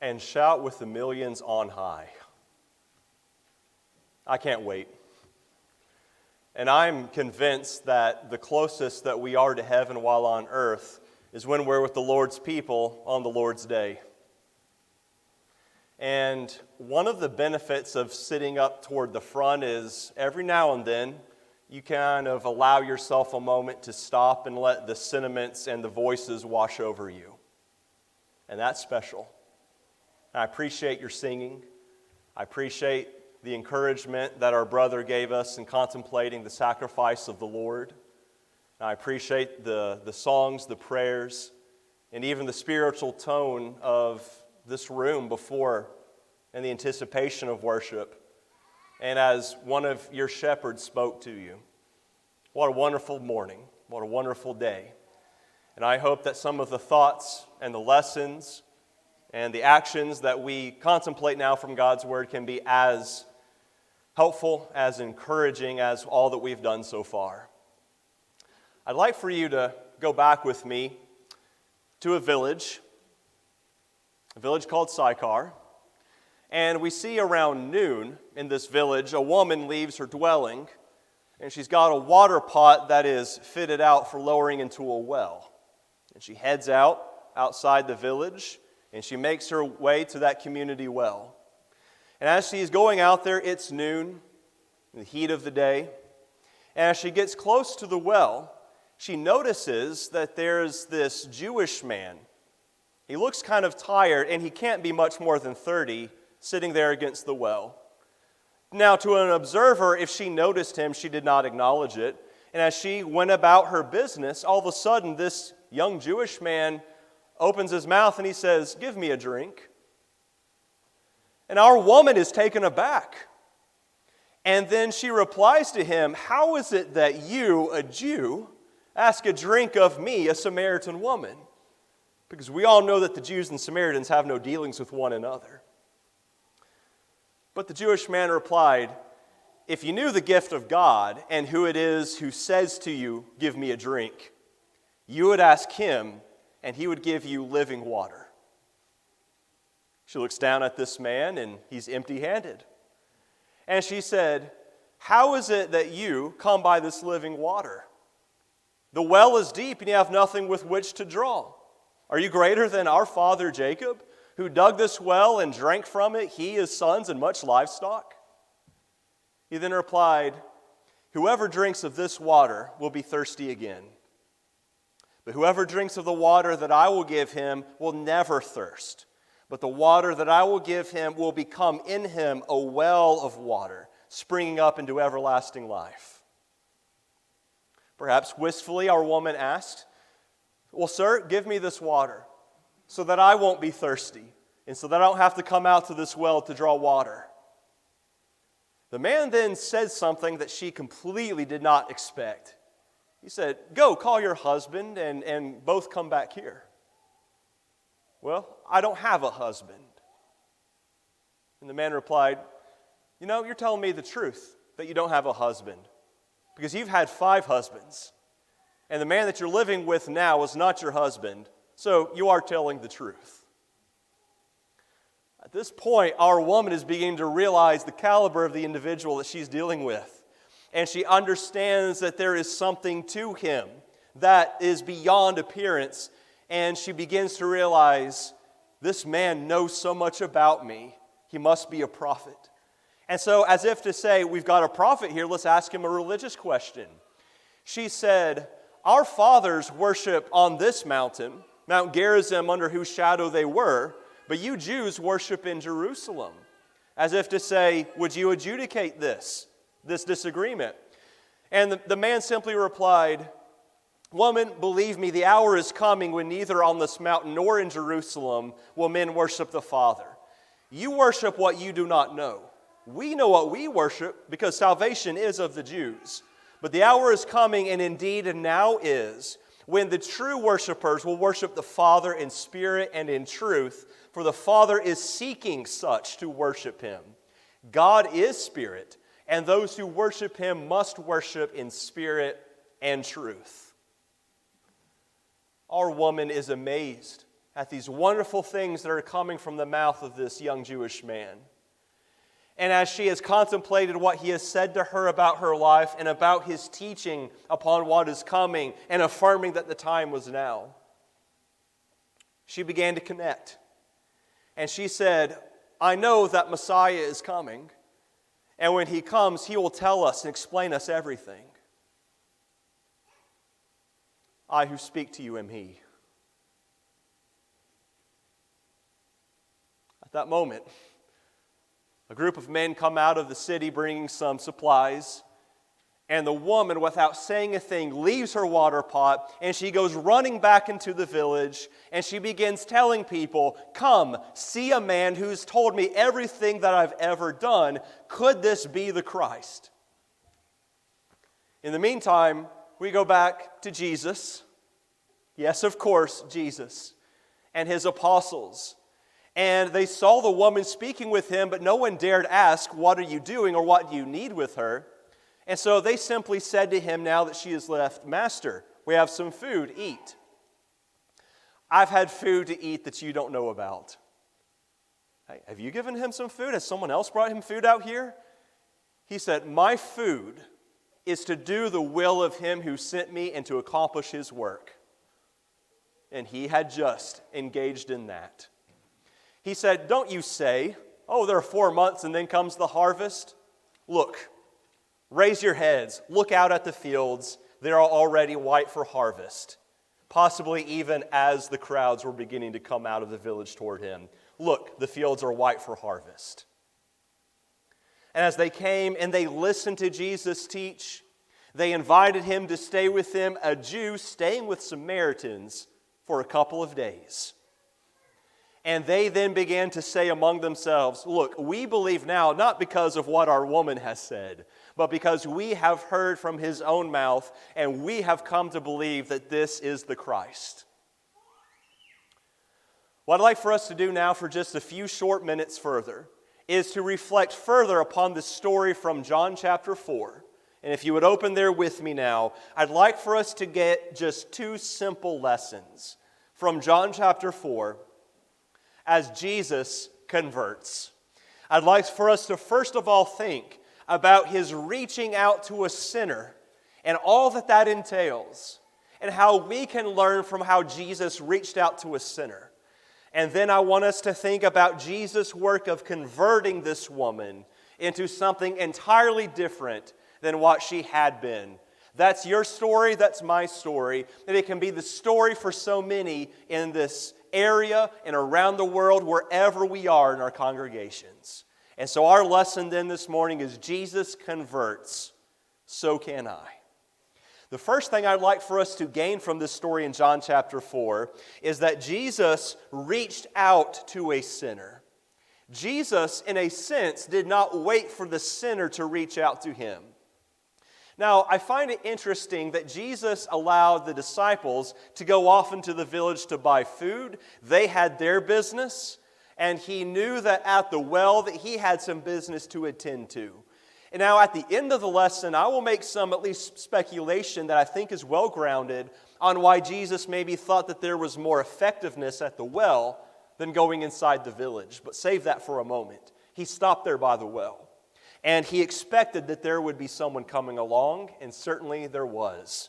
and shout with the millions on high. I can't wait. And I'm convinced that the closest that we are to heaven while on earth is when we're with the Lord's people on the Lord's day. And one of the benefits of sitting up toward the front is every now and then you kind of allow yourself a moment to stop and let the sentiments and the voices wash over you. And that's special. I appreciate your singing. I appreciate the encouragement that our brother gave us in contemplating the sacrifice of the Lord. I appreciate the songs, the prayers, and even the spiritual tone of this room before and the anticipation of worship. And as one of your shepherds spoke to you, what a wonderful morning, what a wonderful day. And I hope that some of the thoughts and the lessons and the actions that we contemplate now from God's Word can be as helpful, as encouraging as all that we've done so far. I'd like for you to go back with me to a village called Sychar. And we see around noon in this village, a woman leaves her dwelling, and she's got a water pot that is fitted out for lowering into a well. And she heads outside the village, and she makes her way to that community well. And as she's going out there, it's noon, in the heat of the day. And as she gets close to the well, she notices that there's this Jewish man. He looks kind of tired, and he can't be much more than 30, sitting there against the well. Now, to an observer, if she noticed him, she did not acknowledge it. And as she went about her business, all of a sudden, this young Jewish man opens his mouth and he says, "Give me a drink." And our woman is taken aback. And then she replies to him, "How is it that you, a Jew, ask a drink of me, a Samaritan woman?" Because we all know that the Jews and Samaritans have no dealings with one another. But the Jewish man replied, "If you knew the gift of God and who it is who says to you, 'Give me a drink,' you would ask him, and he would give you living water." She looks down at this man, and he's empty-handed. And she said, "How is it that you come by this living water? The well is deep, and you have nothing with which to draw. Are you greater than our father Jacob, who dug this well and drank from it, he, his sons, and much livestock?" He then replied, "Whoever drinks of this water will be thirsty again. But whoever drinks of the water that I will give him will never thirst. But the water that I will give him will become in him a well of water, springing up into everlasting life." Perhaps wistfully, our woman asked, "Well, sir, give me this water so that I won't be thirsty and so that I don't have to come out to this well to draw water." The man then said something that she completely did not expect. He said, "Go, call your husband and both come back here." "Well, I don't have a husband." And the man replied, "You're telling me the truth that you don't have a husband, because you've had 5 husbands, and the man that you're living with now is not your husband, so you are telling the truth." At this point, our woman is beginning to realize the caliber of the individual that she's dealing with, and she understands that there is something to him that is beyond appearance, and she begins to realize, this man knows so much about me, he must be a prophet. And so, as if to say, we've got a prophet here, let's ask him a religious question. She said, "Our fathers worship on this mountain, Mount Gerizim, under whose shadow they were, but you Jews worship in Jerusalem." As if to say, would you adjudicate this disagreement? And the man simply replied, "Woman, believe me, the hour is coming when neither on this mountain nor in Jerusalem will men worship the Father. You worship what you do not know. We know what we worship, because salvation is of the Jews. But the hour is coming, and indeed now is, when the true worshipers will worship the Father in spirit and in truth, for the Father is seeking such to worship him. God is spirit, and those who worship him must worship in spirit and truth." Our woman is amazed at these wonderful things that are coming from the mouth of this young Jewish man. And as she has contemplated what he has said to her about her life and about his teaching upon what is coming and affirming that the time was now, she began to connect. And she said, I know that Messiah is coming, and when he comes, he will tell us and explain us everything. I who speak to you am he. At that moment, a group of men come out of the city bringing some supplies, and the woman, without saying a thing, leaves her water pot, and she goes running back into the village, and she begins telling people, come, see a man who's told me everything that I've ever done. Could this be the Christ? In the meantime, we go back to Jesus. Yes, of course, Jesus and his apostles. And they saw the woman speaking with him, but no one dared ask, what are you doing or what do you need with her? And so they simply said to him, now that she has left, Master, we have some food, eat. I've had food to eat that you don't know about. Hey, have you given him some food? Has someone else brought him food out here? He said, my food is to do the will of him who sent me and to accomplish his work. And he had just engaged in that. He said, don't you say, oh, there are 4 months and then comes the harvest? Look, raise your heads, look out at the fields. They are already white for harvest. Possibly even as the crowds were beginning to come out of the village toward him. Look, the fields are white for harvest. And as they came and they listened to Jesus teach, they invited him to stay with them, a Jew staying with Samaritans for a couple of days. And they then began to say among themselves, look, we believe now not because of what our woman has said, but because we have heard from his own mouth, and we have come to believe that this is the Christ. What I'd like for us to do now for just a few short minutes further is to reflect further upon the story from John chapter 4. And if you would open there with me now, I'd like for us to get just 2 simple lessons from John chapter 4 as Jesus converts. I'd like for us to first of all think about his reaching out to a sinner and all that that entails, and how we can learn from how Jesus reached out to a sinner. And then I want us to think about Jesus' work of converting this woman into something entirely different than what she had been. That's your story, that's my story, and it can be the story for so many in this area and around the world, wherever we are in our congregations. And so our lesson then this morning is Jesus converts, so can I. The first thing I'd like for us to gain from this story in John chapter 4 is that Jesus reached out to a sinner. Jesus, in a sense, did not wait for the sinner to reach out to him. Now, I find it interesting that Jesus allowed the disciples to go off into the village to buy food. They had their business, and he knew that at the well that he had some business to attend to. And now at the end of the lesson, I will make some at least speculation that I think is well-grounded on why Jesus maybe thought that there was more effectiveness at the well than going inside the village. But save that for a moment. He stopped there by the well. And he expected that there would be someone coming along, and certainly there was.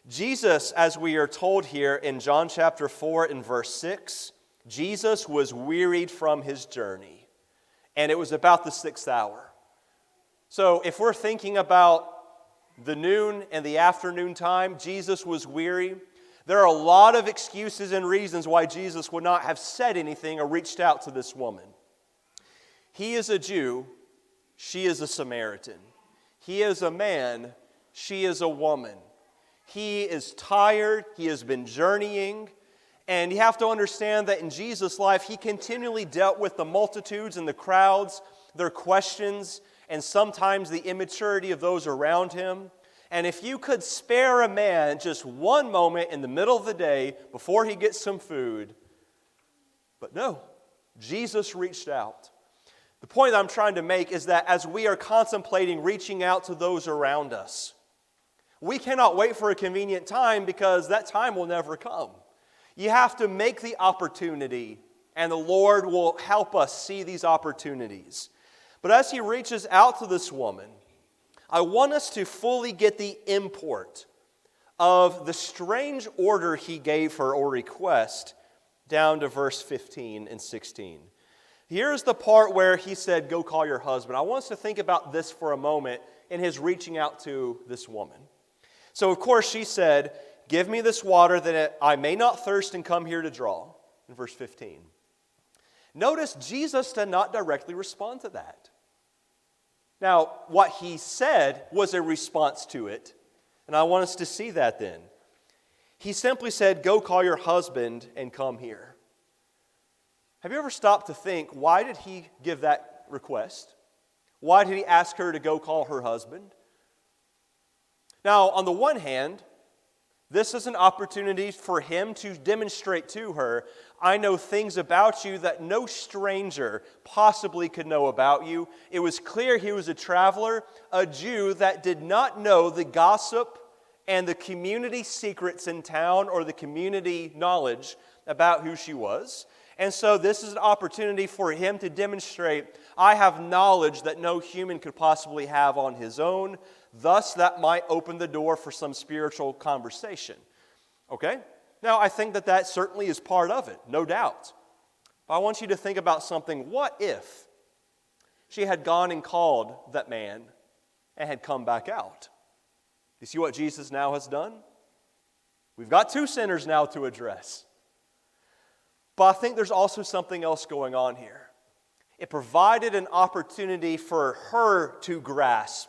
Jesus, as we are told here in John chapter 4 and verse 6, Jesus was wearied from his journey, and it was about the 6th hour. So if we're thinking about the noon and the afternoon time, Jesus was weary. There are a lot of excuses and reasons why Jesus would not have said anything or reached out to this woman. He is a Jew. She is a Samaritan. He is a man. She is a woman. He is tired. He has been journeying. And you have to understand that in Jesus' life, he continually dealt with the multitudes and the crowds, their questions, and sometimes the immaturity of those around him. And if you could spare a man just one moment in the middle of the day before he gets some food, but no, Jesus reached out. The point that I'm trying to make is that as we are contemplating reaching out to those around us, we cannot wait for a convenient time because that time will never come. You have to make the opportunity, and the Lord will help us see these opportunities. But as He reaches out to this woman, I want us to fully get the import of the strange order He gave her or request down to verse 15 and 16. Here's the part where He said, go call your husband. I want us to think about this for a moment in His reaching out to this woman. So, of course, she said, give me this water that I may not thirst and come here to draw, in verse 15. Notice Jesus did not directly respond to that. Now, what He said was a response to it, and I want us to see that then. He simply said, go call your husband and come here. Have you ever stopped to think, why did He give that request? Why did He ask her to go call her husband? Now, on the one hand, this is an opportunity for Him to demonstrate to her, I know things about you that no stranger possibly could know about you. It was clear he was a traveler, a Jew that did not know the gossip and the community secrets in town or the community knowledge about who she was. And so this is an opportunity for him to demonstrate, I have knowledge that no human could possibly have on his own. Thus, that might open the door for some spiritual conversation. Okay? Now, I think that certainly is part of it, no doubt. But I want you to think about something. What if she had gone and called that man and had come back out? You see what Jesus now has done? We've got two sinners now to address. But I think there's also something else going on here. It provided an opportunity for her to grasp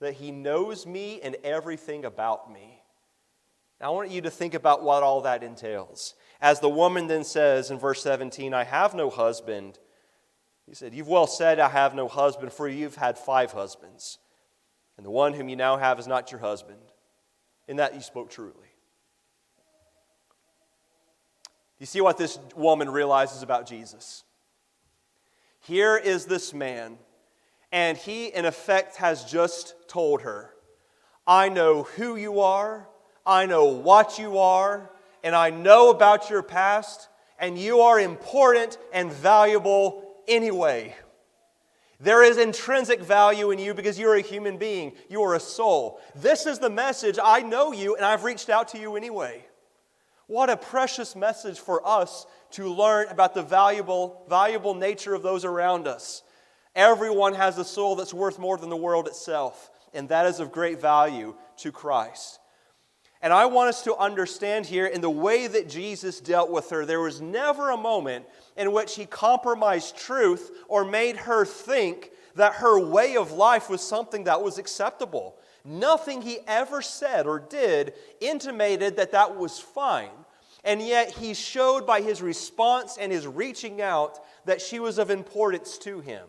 that He knows me and everything about me. Now, I want you to think about what all that entails. As the woman then says in verse 17, I have no husband. He said, you've well said, I have no husband, for you've had 5 husbands. And the one whom you now have is not your husband. In that you spoke truly. You see what this woman realizes about Jesus? Here is this man, and he, in effect, has just told her, I know who you are, I know what you are, and I know about your past, and you are important and valuable anyway. There is intrinsic value in you because you're a human being. You are a soul. This is the message. I know you, and I've reached out to you anyway. What a precious message for us to learn about the valuable nature of those around us. Everyone has a soul that's worth more than the world itself, and that is of great value to Christ. And I want us to understand here, in the way that Jesus dealt with her, there was never a moment in which He compromised truth or made her think that her way of life was something that was acceptable. Nothing He ever said or did intimated that that was fine. And yet He showed by His response and His reaching out that she was of importance to Him.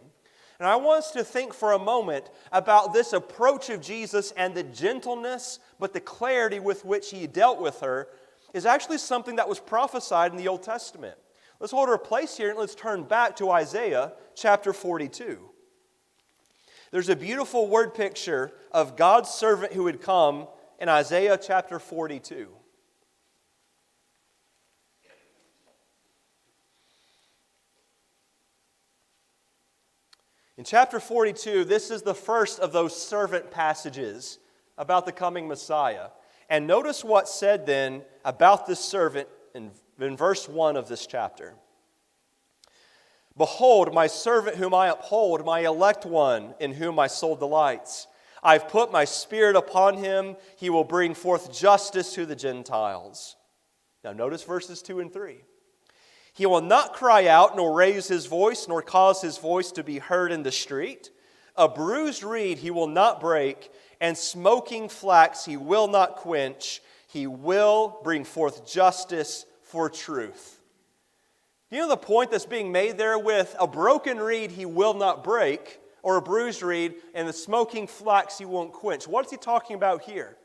And I want us to think for a moment about this approach of Jesus, and the gentleness but the clarity with which He dealt with her is actually something that was prophesied in the Old Testament. Let's hold our place here and let's turn back to Isaiah chapter 42. There's a beautiful word picture of God's servant who would come in Isaiah chapter 42. In chapter 42, this is the first of those servant passages about the coming Messiah. And notice what's said then about this servant in verse 1 of this chapter. Behold, my servant whom I uphold, my elect one, in whom my soul delights. I've put my spirit upon him. He will bring forth justice to the Gentiles. Now notice verses 2 and 3. He will not cry out, nor raise his voice, nor cause his voice to be heard in the street. A bruised reed he will not break, and smoking flax he will not quench. He will bring forth justice for truth. You know the point that's being made there with a broken reed he will not break, or a bruised reed, and the smoking flax he won't quench. What is he talking about here?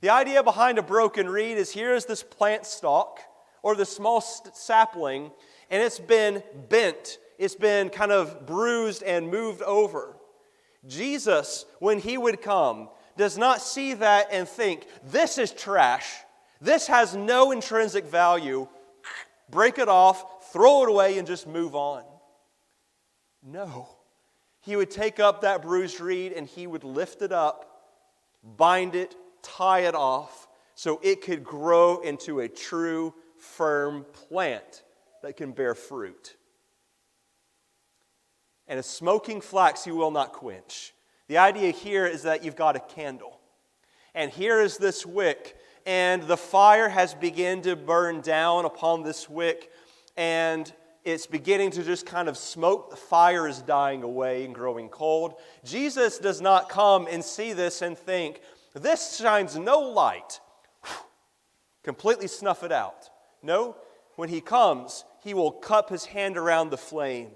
The idea behind a broken reed is, here is this plant stalk, or the small sapling, and it's been bent. It's been kind of bruised and moved over. Jesus, when He would come, does not see that and think, this is trash. This has no intrinsic value. Break it off, throw it away, and just move on. No. He would take up that bruised reed and he would lift it up, bind it, tie it off, so it could grow into a true, firm plant that can bear fruit. And a smoking flax he will not quench. The idea here is that you've got a candle. And here is this wick, and the fire has begun to burn down upon this wick, and it's beginning to just kind of smoke. The fire is dying away and growing cold. Jesus does not come and see this and think, this shines no light. Completely snuff it out. No, when he comes, he will cup his hand around the flame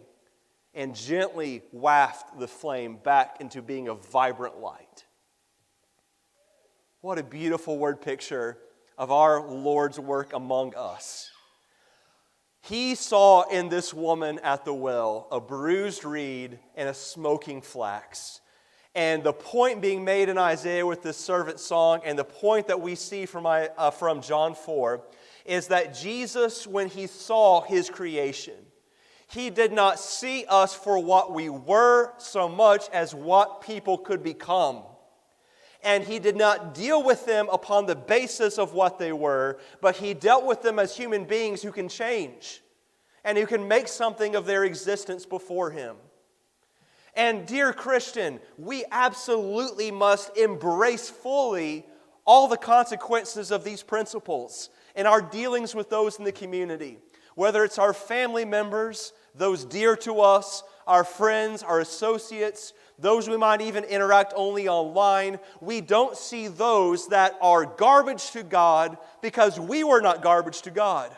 and gently waft the flame back into being a vibrant light. What a beautiful word picture of our Lord's work among us. He saw in this woman at the well a bruised reed and a smoking flax. And the point being made in Isaiah with this servant song, and the point that we see from John 4, is that Jesus, when he saw his creation, he did not see us for what we were so much as what people could become. And he did not deal with them upon the basis of what they were, but he dealt with them as human beings who can change and who can make something of their existence before him. And dear Christian, we absolutely must embrace fully all the consequences of these principles in our dealings with those in the community. Whether it's our family members, those dear to us, our friends, our associates, those we might even interact only online, we don't see those that are garbage to God because we were not garbage to God.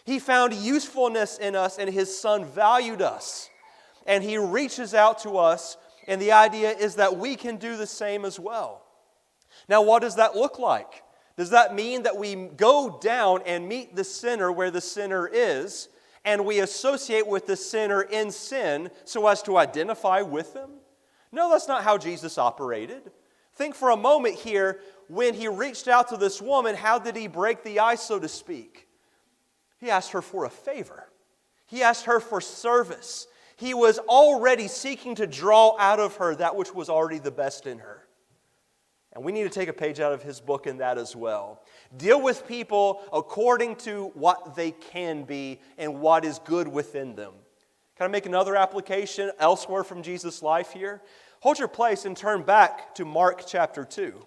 He found usefulness in us and His Son valued us. And He reaches out to us, and the idea is that we can do the same as well. Now, what does that look like? Does that mean that we go down and meet the sinner where the sinner is, and we associate with the sinner in sin so as to identify with them? No, that's not how Jesus operated. Think for a moment here, when He reached out to this woman, how did He break the ice, so to speak? He asked her for a favor. He asked her for service. He was already seeking to draw out of her that which was already the best in her. And we need to take a page out of His book in that as well. Deal with people according to what they can be and what is good within them. Can I make another application elsewhere from Jesus' life here? Hold your place and turn back to Mark chapter 2.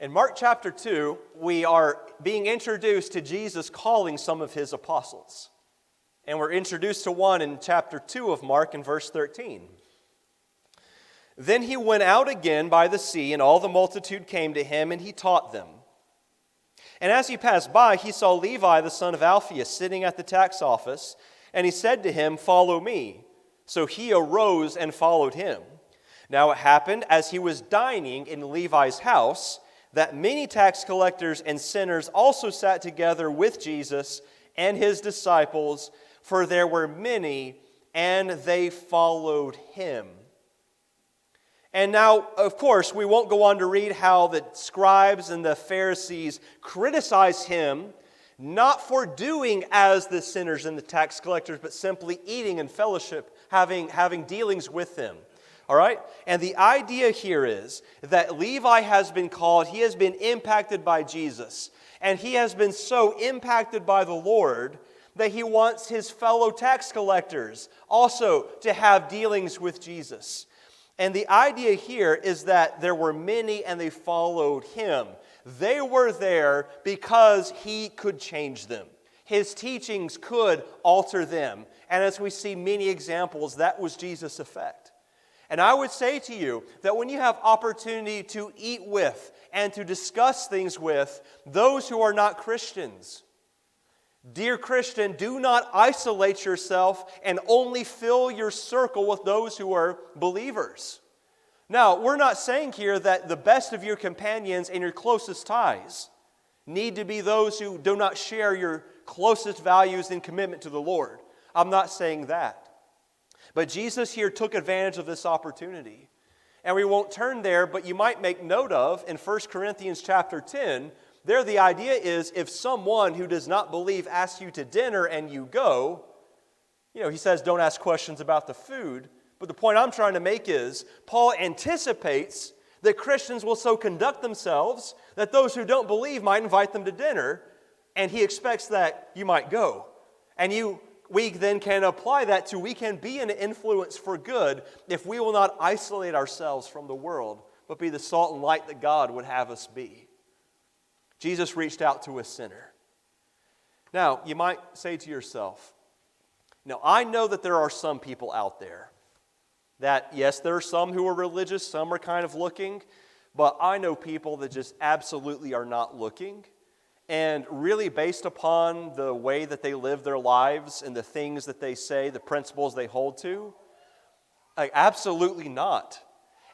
In Mark chapter 2, we are being introduced to Jesus calling some of His apostles. And we're introduced to one in chapter 2 of Mark in verse 13. Then He went out again by the sea, and all the multitude came to Him, and He taught them. And as He passed by, He saw Levi the son of Alphaeus sitting at the tax office, and He said to him, "Follow me." So he arose and followed Him. Now it happened, as He was dining in Levi's house, that many tax collectors and sinners also sat together with Jesus and His disciples, for there were many, and they followed Him. And now, of course, we won't go on to read how the scribes and the Pharisees criticize Him, not for doing as the sinners and the tax collectors, but simply eating in fellowship, having dealings with them. All right? And the idea here is that Levi has been called, he has been impacted by Jesus, and he has been so impacted by the Lord that he wants his fellow tax collectors also to have dealings with Jesus. And the idea here is that there were many and they followed Him. They were there because He could change them. His teachings could alter them. And as we see many examples, that was Jesus' effect. And I would say to you that when you have opportunity to eat with and to discuss things with those who are not Christians, dear Christian, do not isolate yourself and only fill your circle with those who are believers. Now, we're not saying here that the best of your companions and your closest ties need to be those who do not share your closest values and commitment to the Lord. I'm not saying that. But Jesus here took advantage of this opportunity. And we won't turn there, but you might make note of in 1 Corinthians chapter 10, there the idea is if someone who does not believe asks you to dinner and you go, he says don't ask questions about the food. But the point I'm trying to make is Paul anticipates that Christians will so conduct themselves that those who don't believe might invite them to dinner, and he expects that you might go. And we then can apply that to we can be an influence for good if we will not isolate ourselves from the world, but be the salt and light that God would have us be. Jesus reached out to a sinner. Now, you might say to yourself, I know that there are some people out there that, yes, there are some who are religious, some are kind of looking, but I know people that just absolutely are not looking. And really based upon the way that they live their lives and the things that they say, the principles they hold to, absolutely not.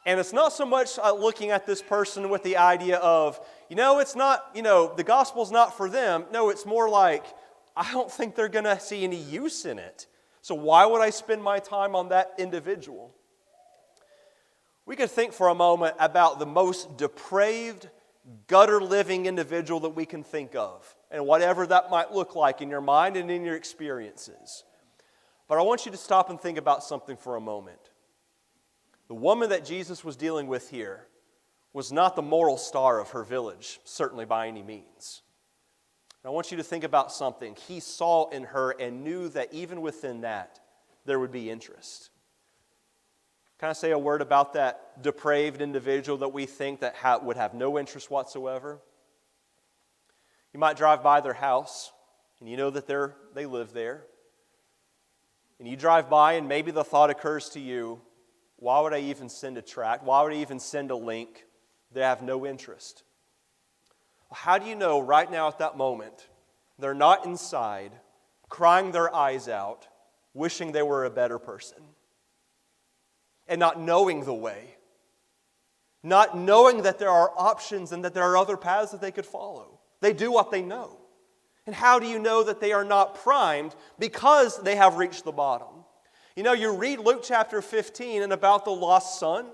And it's not so much looking at this person with the idea of, it's not, the gospel's not for them. No, it's more like, I don't think they're going to see any use in it. So why would I spend my time on that individual? We could think for a moment about the most depraved, gutter-living individual that we can think of, and whatever that might look like in your mind and in your experiences. But I want you to stop and think about something for a moment. The woman that Jesus was dealing with here was not the moral star of her village, certainly by any means. And I want you to think about something he saw in her and knew that even within that, there would be interest. Can I say a word about that depraved individual that we think that would have no interest whatsoever? You might drive by their house, and you know that they live there. And you drive by, and maybe the thought occurs to you, why would I even send a tract? Why would I even send a link? They have no interest. Well, how do you know right now at that moment they're not inside, crying their eyes out, wishing they were a better person? And not knowing the way. Not knowing that there are options and that there are other paths that they could follow. They do what they know. And how do you know that they are not primed? Because they have reached the bottom. You read Luke chapter 15 and about the lost son.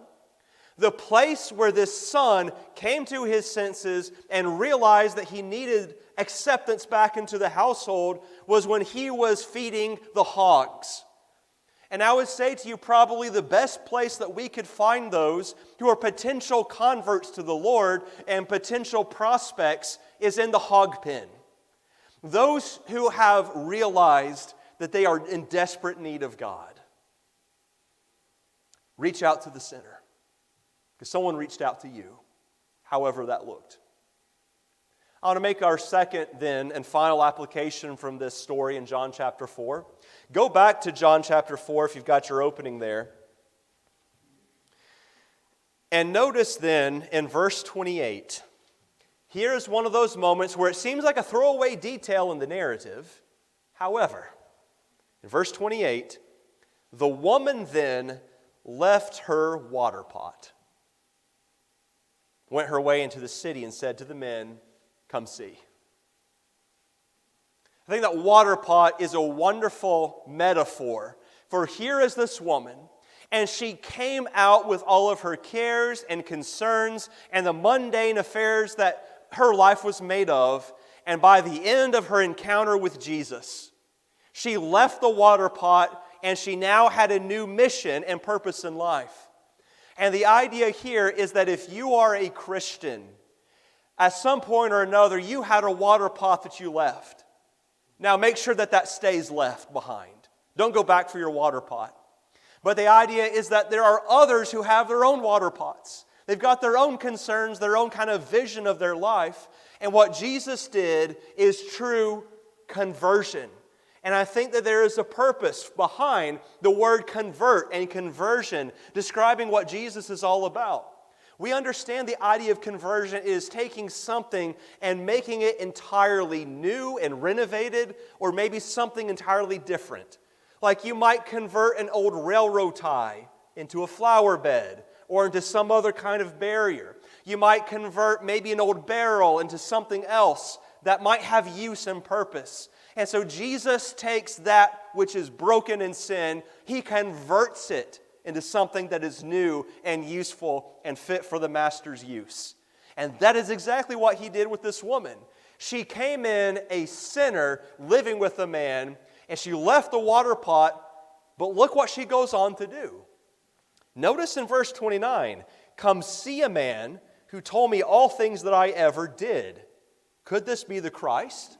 The place where this son came to his senses and realized that he needed acceptance back into the household was when he was feeding the hogs. And I would say to you, probably the best place that we could find those who are potential converts to the Lord and potential prospects is in the hog pen. Those who have realized that they are in desperate need of God. Reach out to the sinner. Because someone reached out to you, however that looked. I want to make our second then and final application from this story in John chapter 4. Go back to John chapter 4 if you've got your opening there. And notice then in verse 28, here is one of those moments where it seems like a throwaway detail in the narrative. However, in verse 28, the woman then left her water pot, went her way into the city and said to the men, "Come see." I think that water pot is a wonderful metaphor. For here is this woman, and she came out with all of her cares and concerns and the mundane affairs that her life was made of. And by the end of her encounter with Jesus, she left the water pot and she now had a new mission and purpose in life. And the idea here is that if you are a Christian, at some point or another, you had a water pot that you left. Now make sure that that stays left behind. Don't go back for your water pot. But the idea is that there are others who have their own water pots. They've got their own concerns, their own kind of vision of their life. And what Jesus did is true conversion. And I think that there is a purpose behind the word convert and conversion, describing what Jesus is all about. We understand the idea of conversion is taking something and making it entirely new and renovated, or maybe something entirely different. Like you might convert an old railroad tie into a flower bed or into some other kind of barrier. You might convert maybe an old barrel into something else that might have use and purpose. And so Jesus takes that which is broken in sin, He converts it into something that is new and useful and fit for the Master's use. And that is exactly what He did with this woman. She came in a sinner living with a man, and she left the water pot, but look what she goes on to do. Notice in verse 29, "Come see a man who told me all things that I ever did." Could this be the Christ?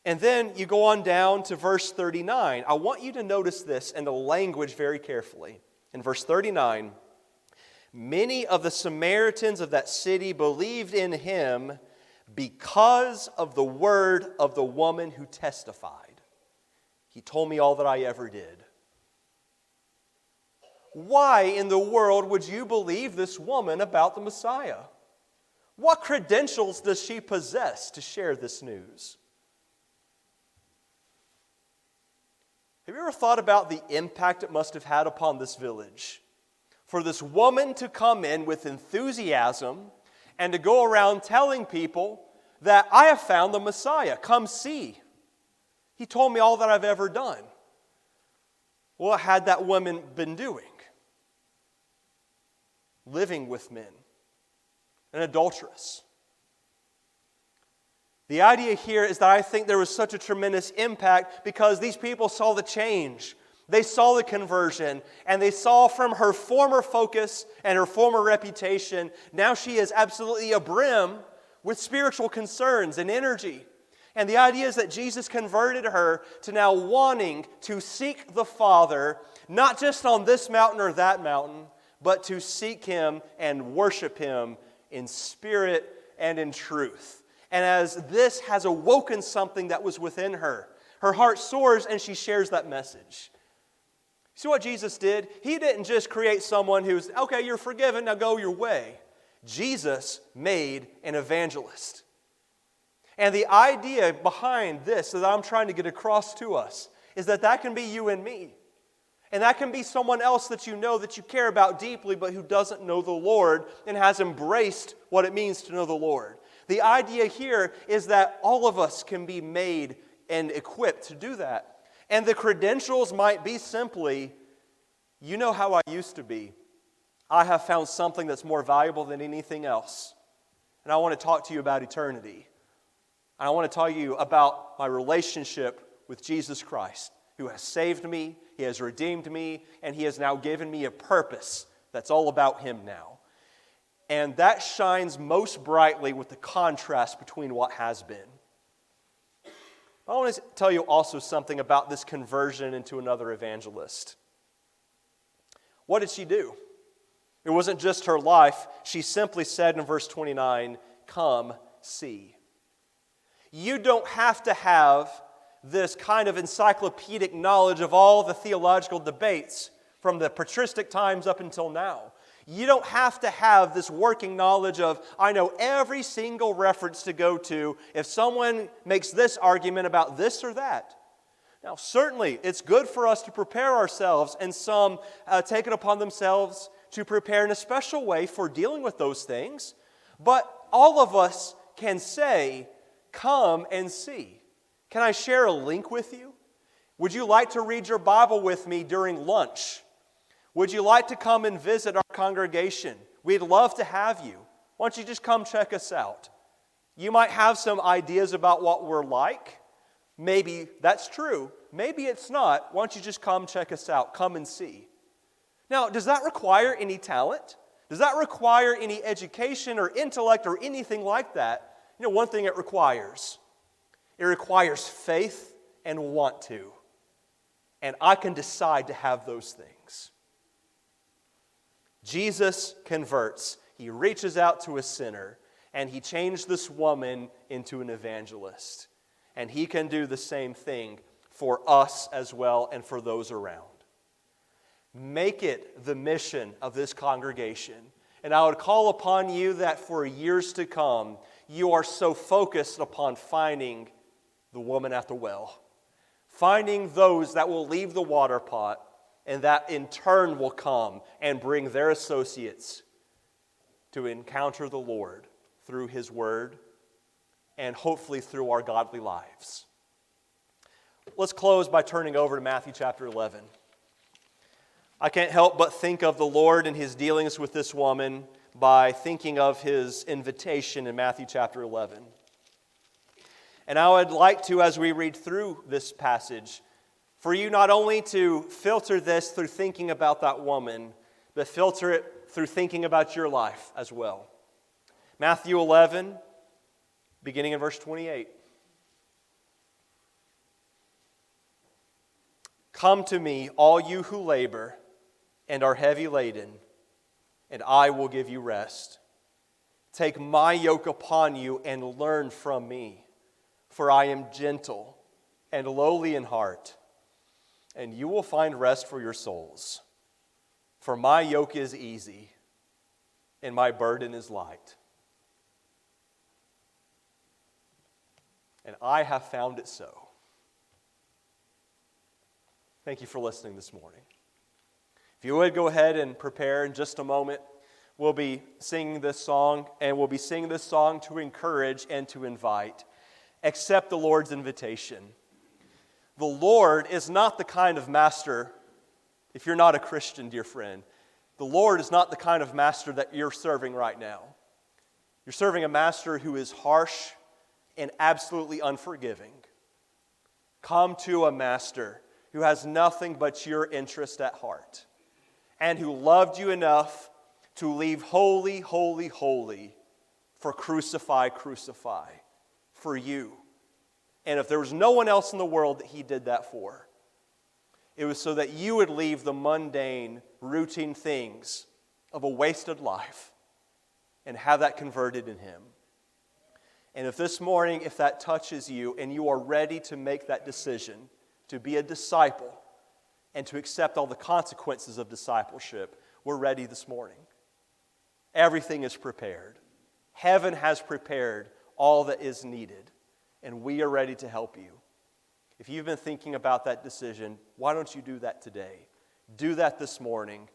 And then you go on down to verse 39. I want you to notice this and the language very carefully. In verse 39, "Many of the Samaritans of that city believed in Him because of the word of the woman who testified. He told me all that I ever did." Why in the world would you believe this woman about the Messiah? What credentials does she possess to share this news? Have you ever thought about the impact it must have had upon this village? For this woman to come in with enthusiasm and to go around telling people that I have found the Messiah, come see. He told me all that I've ever done. What had that woman been doing? Living with men, an adulteress. The idea here is that I think there was such a tremendous impact because these people saw the change. They saw the conversion, and they saw from her former focus and her former reputation, now she is absolutely abrim with spiritual concerns and energy. And the idea is that Jesus converted her to now wanting to seek the Father, not just on this mountain or that mountain, but to seek Him and worship Him in spirit and in truth. And as this has awoken something that was within her, her heart soars and she shares that message. See what Jesus did? He didn't just create someone who's, okay, you're forgiven, now go your way. Jesus made an evangelist. And the idea behind this that I'm trying to get across to us is that that can be you and me. And that can be someone else that you know that you care about deeply but who doesn't know the Lord and has embraced what it means to know the Lord. The idea here is that all of us can be made and equipped to do that. And the credentials might be simply, you know how I used to be. I have found something that's more valuable than anything else. And I want to talk to you about eternity. And I want to tell you about my relationship with Jesus Christ, who has saved me, He has redeemed me, and He has now given me a purpose that's all about Him now. And that shines most brightly with the contrast between what has been. I want to tell you also something about this conversion into another evangelist. What did she do? It wasn't just her life. She simply said in verse 29, "Come, see." You don't have to have this kind of encyclopedic knowledge of all the theological debates from the patristic times up until now. You don't have to have this working knowledge of, I know every single reference to go to if someone makes this argument about this or that. Now, certainly, it's good for us to prepare ourselves, and some take it upon themselves to prepare in a special way for dealing with those things. But all of us can say, "Come and see." Can I share a link with you? Would you like to read your Bible with me during lunch? Would you like to come and visit our congregation? We'd love to have you. Why don't you just come check us out? You might have some ideas about what we're like. Maybe that's true. Maybe it's not. Why don't you just come check us out? Come and see. Now, does that require any talent? Does that require any education or intellect or anything like that? You know, one thing it requires faith and want to. And I can decide to have those things. Jesus converts. He reaches out to a sinner, and He changed this woman into an evangelist. And He can do the same thing for us as well and for those around. Make it the mission of this congregation. And I would call upon you that for years to come, you are so focused upon finding the woman at the well. Finding those that will leave the water pot and that in turn will come and bring their associates to encounter the Lord through His Word and hopefully through our godly lives. Let's close by turning over to Matthew chapter 11. I can't help but think of the Lord and his dealings with this woman by thinking of his invitation in Matthew chapter 11. And I would like to, as we read through this passage, for you not only to filter this through thinking about that woman, but filter it through thinking about your life as well. Matthew 11, beginning in verse 28. Come to me, all you who labor and are heavy laden, and I will give you rest. Take my yoke upon you and learn from me, for I am gentle and lowly in heart, and you will find rest for your souls. For my yoke is easy, and my burden is light. And I have found it so. Thank you for listening this morning. If you would go ahead and prepare in just a moment, we'll be singing this song, and we'll be singing this song to encourage and to invite. Accept the Lord's invitation. The Lord is not the kind of master, if you're not a Christian, dear friend, the Lord is not the kind of master that you're serving right now. You're serving a master who is harsh and absolutely unforgiving. Come to a master who has nothing but your interest at heart, and who loved you enough to leave holy, holy, holy for crucify, crucify for you. And if there was no one else in the world that he did that for, it was so that you would leave the mundane, routine things of a wasted life and have that converted in him. And if this morning, if that touches you and you are ready to make that decision to be a disciple and to accept all the consequences of discipleship, we're ready this morning. Everything is prepared. Heaven has prepared all that is needed, and we are ready to help you. If you've been thinking about that decision, why don't you do that today? Do that this morning,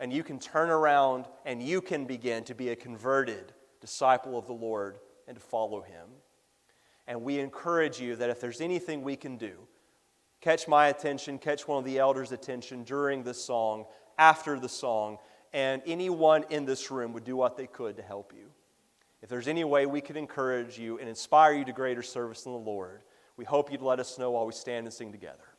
and you can turn around and you can begin to be a converted disciple of the Lord and to follow him. And we encourage you that if there's anything we can do, catch my attention, catch one of the elders' attention during this song, after the song, and anyone in this room would do what they could to help you. If there's any way we could encourage you and inspire you to greater service in the Lord, we hope you'd let us know while we stand and sing together.